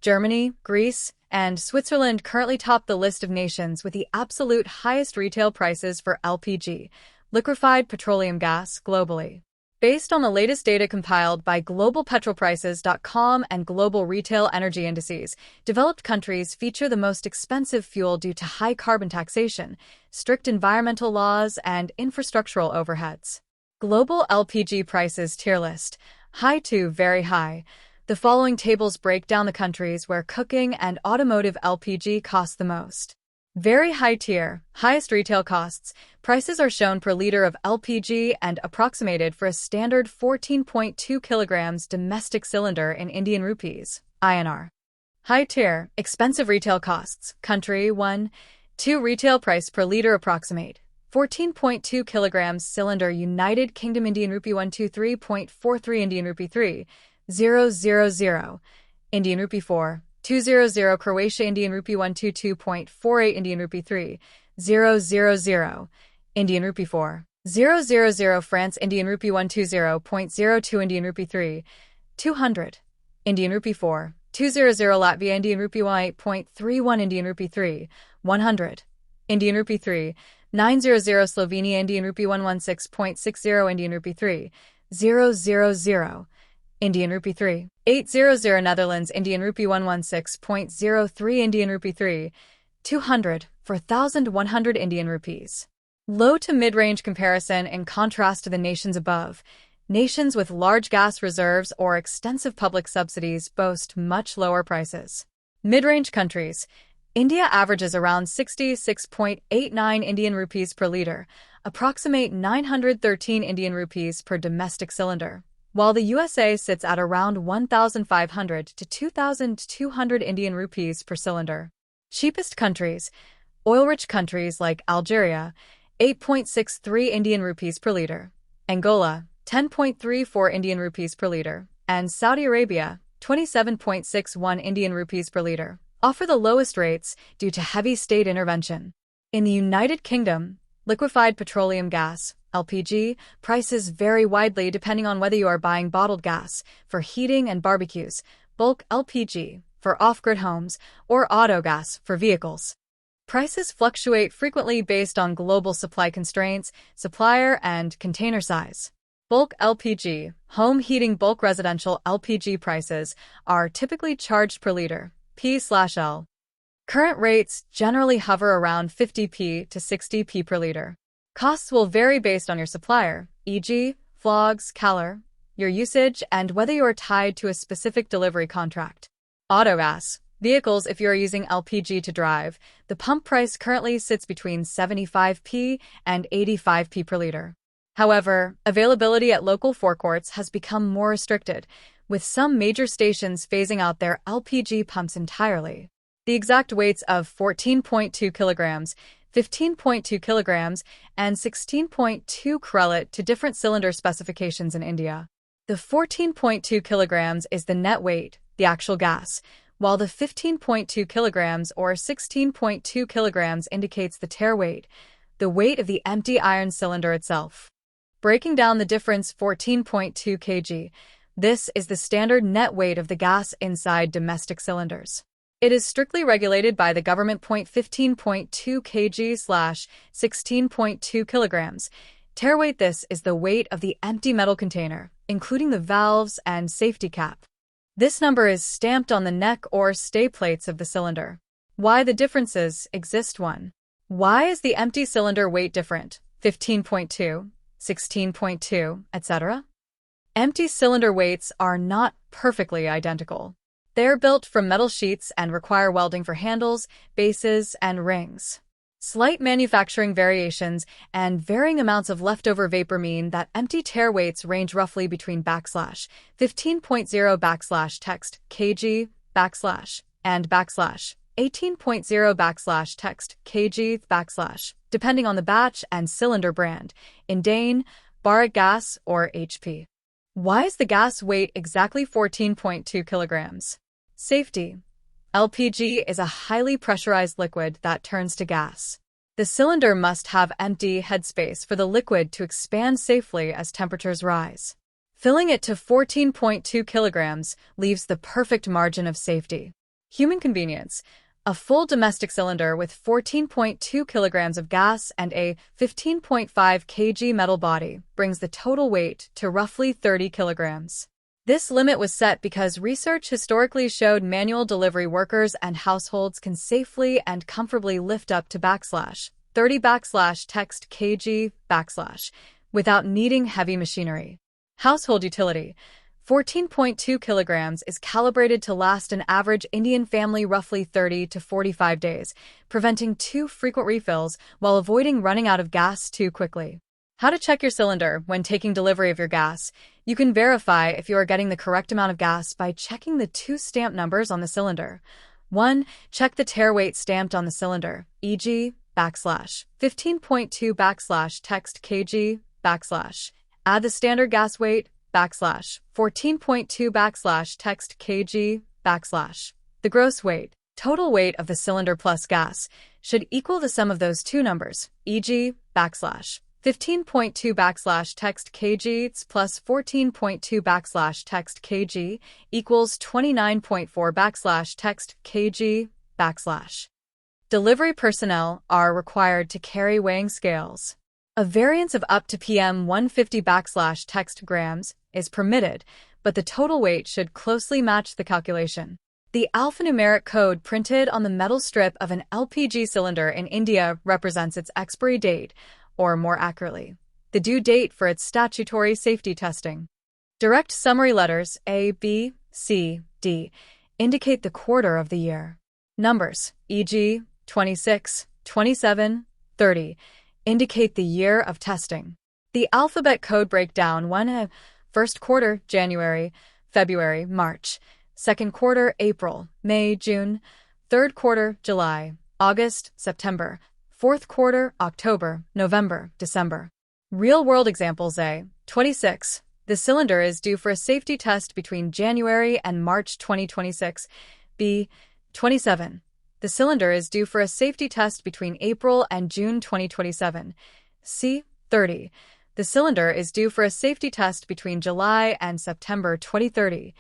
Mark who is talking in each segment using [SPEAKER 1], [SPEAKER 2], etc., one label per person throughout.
[SPEAKER 1] Germany, Greece, and Switzerland currently top the list of nations with the absolute highest retail prices for LPG, liquefied petroleum gas, globally. Based on the latest data compiled by globalpetrolprices.com and global retail energy indices, developed countries feature the most expensive fuel due to high carbon taxation, strict environmental laws, and infrastructural overheads. Global LPG prices tier list: high to very high. The following tables break down the countries where cooking and automotive LPG cost the most. Very high tier, highest retail costs. Prices are shown per liter of LPG and approximated for a standard 14.2 kilograms domestic cylinder in Indian rupees, INR. High tier, expensive retail costs. Country 1, 2 retail price per liter approximate. 14.2 kilograms cylinder United Kingdom Indian rupee 123.43 Indian rupee 3, 000 Indian rupee 4. 200 Croatia Indian rupee 122.48 Indian rupee 3, 000 Indian rupee 4. 000 France Indian rupee 120.02 Indian rupee 3, 200 Indian rupee 4. 200 Latvia Indian rupee 18.31 Indian rupee 3, 100 Indian rupee 3. 900 Slovenia Indian rupee 116.60 Indian rupee 3, 000 Indian rupee 3. 800 Netherlands Indian rupee 116.03 Indian rupee 3, 200 for 1,100 Indian rupees. Low to mid-range comparison in contrast to the nations above. Nations with large gas reserves or extensive public subsidies boast much lower prices. Mid-range countries. India averages around 66.89 Indian rupees per liter, approximate 913 Indian rupees per domestic cylinder, while the USA sits at around 1,500 to 2,200 Indian rupees per cylinder. Cheapest countries. Oil-rich countries like Algeria, 8.63 Indian rupees per liter, Angola, 10.34 Indian rupees per liter, and Saudi Arabia, 27.61 Indian rupees per liter, offer the lowest rates due to heavy state intervention. In the United Kingdom, liquefied petroleum gas, LPG, prices vary widely depending on whether you are buying bottled gas for heating and barbecues, bulk LPG for off-grid homes, or auto gas for vehicles. Prices fluctuate frequently based on global supply constraints, supplier, and container size. Bulk LPG, home heating bulk residential LPG prices are typically charged per liter, P/L. Current rates generally hover around 50p to 60p per liter. Costs will vary based on your supplier, e.g., Flogs, Caller, your usage, and whether you are tied to a specific delivery contract. Autogas. Vehicles. If you are using LPG to drive, the pump price currently sits between 75p and 85p per liter. However, availability at local forecourts has become more restricted, with some major stations phasing out their LPG pumps entirely. The exact weights of 14.2 kilograms, 15.2 kilograms, and 16.2 correlate to different cylinder specifications in India. The 14.2 kilograms is the net weight, the actual gas, while the 15.2 kilograms or 16.2 kilograms indicates the tare weight, the weight of the empty iron cylinder itself. Breaking down the difference: 14.2 kg. This is the standard net weight of the gas inside domestic cylinders. It is strictly regulated by the government. 15.2 kg/16.2 kilograms. Tare weight. This is the weight of the empty metal container, including the valves and safety cap. This number is stamped on the neck or stay plates of the cylinder. Why the differences exist. 1. Why is the empty cylinder weight different? 15.2, 16.2, etc. Empty cylinder weights are not perfectly identical. They are built from metal sheets and require welding for handles, bases, and rings. Slight manufacturing variations and varying amounts of leftover vapor mean that empty tare weights range roughly between \15.0 text kg and \18.0 text kg depending on the batch and cylinder brand, Indane, Bharat Gas, or HP. Why is the gas weight exactly 14.2 kilograms? Safety. LPG is a highly pressurized liquid that turns to gas. The cylinder must have empty headspace for the liquid to expand safely as temperatures rise. Filling it to 14.2 kilograms leaves the perfect margin of safety. Human convenience. A full domestic cylinder with 14.2 kilograms of gas and a 15.5 kg metal body brings the total weight to roughly 30 kilograms. This limit was set because research historically showed manual delivery workers and households can safely and comfortably lift up to /30 text kg without needing heavy machinery. Household utility. 14.2 kilograms is calibrated to last an average Indian family roughly 30 to 45 days, preventing too frequent refills while avoiding running out of gas too quickly. How to check your cylinder when taking delivery of your gas. You can verify if you are getting the correct amount of gas by checking the two stamp numbers on the cylinder. 1. Check the tare weight stamped on the cylinder, e.g., /15.2 text kg / add the standard gas weight, /14.2 text kg / the gross weight. Total weight of the cylinder plus gas should equal the sum of those two numbers, e.g., /15.2 text kg plus 14.2 text kg equals 29.4 text kg /. Delivery personnel are required to carry weighing scales. A variance of up to PM 150 text grams is permitted, but the total weight should closely match the calculation. The alphanumeric code printed on the metal strip of an LPG cylinder in India represents its expiry date, or more accurately, the due date for its statutory safety testing. Direct summary letters A, B, C, D indicate the quarter of the year. Numbers, e.g., 26, 27, 30, indicate the year of testing. The alphabet code breakdown 1. First quarter, January, February, March. Second quarter, April, May, June. Third quarter, July, August, September. Fourth quarter, October, November, December. Real-world examples A. 26. The cylinder is due for a safety test between January and March 2026. B. 27. The cylinder is due for a safety test between April and June 2027. C. 30. The cylinder is due for a safety test between July and September 2030.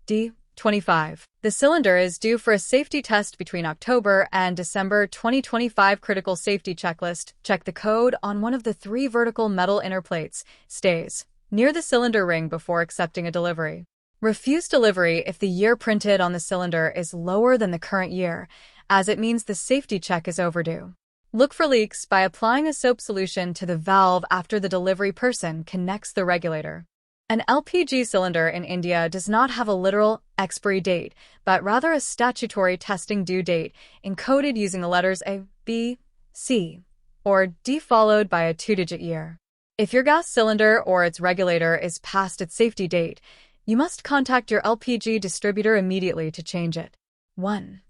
[SPEAKER 1] D. 25. The cylinder is due for a safety test between October and December 2025. Critical safety checklist. Check the code on one of the three vertical metal inner plates, stays, near the cylinder ring before accepting a delivery. Refuse delivery if the year printed on the cylinder is lower than the current year, as it means the safety check is overdue. Look for leaks by applying a soap solution to the valve after the delivery person connects the regulator. An LPG cylinder in India does not have a literal expiry date, but rather a statutory testing due date encoded using the letters A, B, C, or D followed by a two-digit year. If your gas cylinder or its regulator is past its safety date, you must contact your LPG distributor immediately to change it. 1.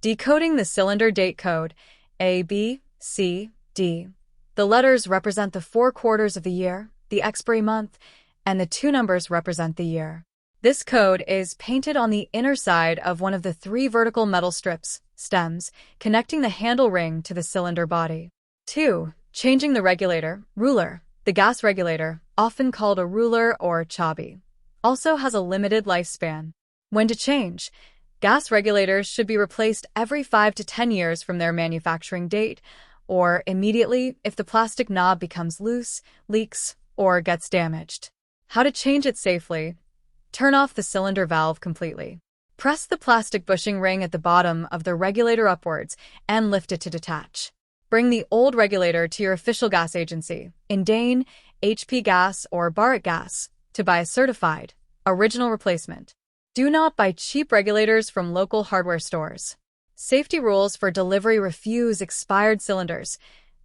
[SPEAKER 1] Decoding the cylinder date code, A, B, C, D. The letters represent the 4 quarters of the year, the expiry month, and the two numbers represent the year. This code is painted on the inner side of one of the 3 vertical metal strips, stems, connecting the handle ring to the cylinder body. 2. Changing the regulator, ruler. The gas regulator, often called a ruler or chabi, also has a limited lifespan. When to change? Gas regulators should be replaced every 5 to 10 years from their manufacturing date, or immediately if the plastic knob becomes loose, leaks, or gets damaged. How to change it safely? Turn off the cylinder valve completely. Press the plastic bushing ring at the bottom of the regulator upwards and lift it to detach. Bring the old regulator to your official gas agency, Indane, HP Gas, or Bharat Gas, to buy a certified, original replacement. Do not buy cheap regulators from local hardware stores. Safety rules for delivery. Refuse expired cylinders.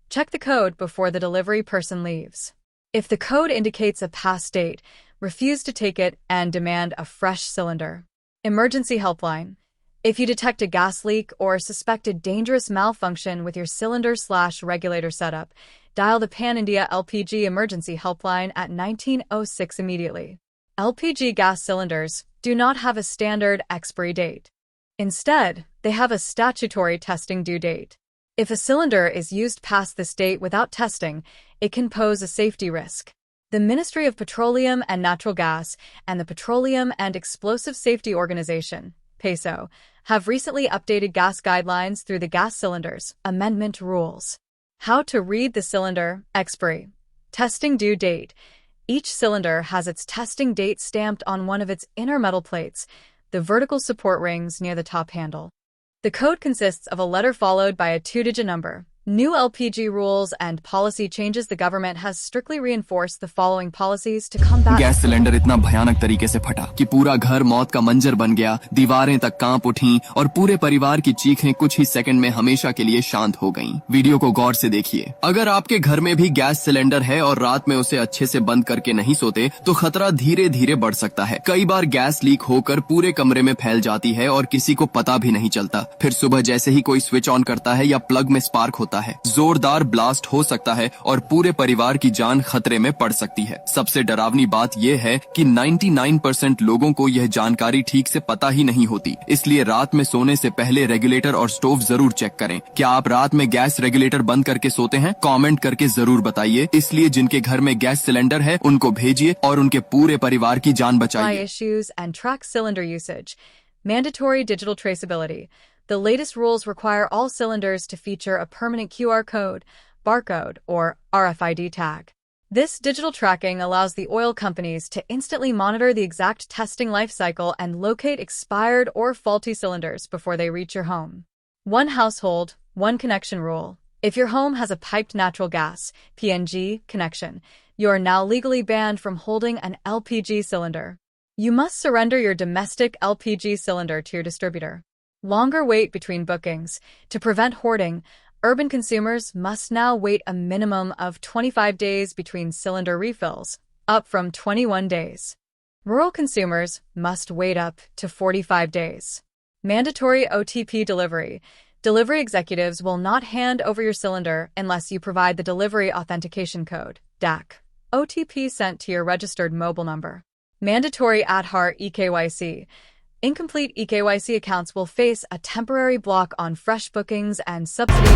[SPEAKER 1] Check the code before the delivery person leaves. If the code indicates a past date, refuse to take it and demand a fresh cylinder. Emergency helpline. If you detect a gas leak or suspected dangerous malfunction with your cylinder/regulator setup, dial the Pan India LPG emergency helpline at 1906 immediately. LPG gas cylinders do not have a standard expiry date. Instead, they have a statutory testing due date. If a cylinder is used past this date without testing, it can pose a safety risk. The Ministry of Petroleum and Natural Gas and the Petroleum and Explosive Safety Organization, peso, have recently updated gas guidelines through the Gas Cylinders Amendment Rules. How to read the cylinder. Expiry. Testing due date. Each cylinder has its testing date stamped on one of its inner metal plates, the vertical support rings near the top handle. The code consists of a letter followed by a 2-digit number. New LPG rules and policy changes. The government has strictly reinforced the following policies to combat.
[SPEAKER 2] Gas cylinder इतना भयानक तरीके से फटा कि पूरा घर मौत का मंजर बन गया, दीवारें तक कांप उठीं और पूरे परिवार की चीखें कुछ ही सेकंड में हमेशा के लिए शांत हो गईं। वीडियो को गौर से देखिए। अगर आपके घर में भी गैस सिलेंडर है और रात में उसे अच्छे से बंद करके नहीं सोते तो खतरा धीरे धीरे बढ़ सकता है। कई बार गैस लीक होकर पूरे कमरे में फैल जाती है और किसी को पता भी नहीं चलता। फिर सुबह जैसे ही कोई स्विच ऑन करता है या प्लग में स्पार्क होता है, जोरदार ब्लास्ट हो सकता है और पूरे परिवार की जान खतरे में पड़ सकती है। सबसे डरावनी बात यह है कि 99% लोगों को यह जानकारी ठीक से पता ही नहीं होती। इसलिए रात में सोने से पहले रेगुलेटर और स्टोव जरूर चेक करें। क्या आप रात में गैस रेगुलेटर बंद करके सोते हैं? कमेंट करके जरूर बताइए। इसलिए जिनके घर में गैस सिलेंडर है उनको भेजिए और उनके पूरे परिवार की जान बचाइए।
[SPEAKER 1] Issues and track cylinder usage. Mandatory digital traceability. The latest rules require all cylinders to feature a permanent QR code, barcode, or RFID tag. This digital tracking allows the oil companies to instantly monitor the exact testing life cycle and locate expired or faulty cylinders before they reach your home. One household, one connection rule. If your home has a piped natural gas, PNG, connection, you are now legally banned from holding an LPG cylinder. You must surrender your domestic LPG cylinder to your distributor. Longer wait between bookings. To prevent hoarding, urban consumers must now wait a minimum of 25 days between cylinder refills, up from 21 days. Rural consumers must wait up to 45 days. Mandatory OTP delivery. Delivery executives will not hand over your cylinder unless you provide the Delivery Authentication Code, DAC, OTP sent to your registered mobile number. Mandatory Aadhaar EKYC. Incomplete EKYC accounts will face a temporary block on fresh bookings and subsidy.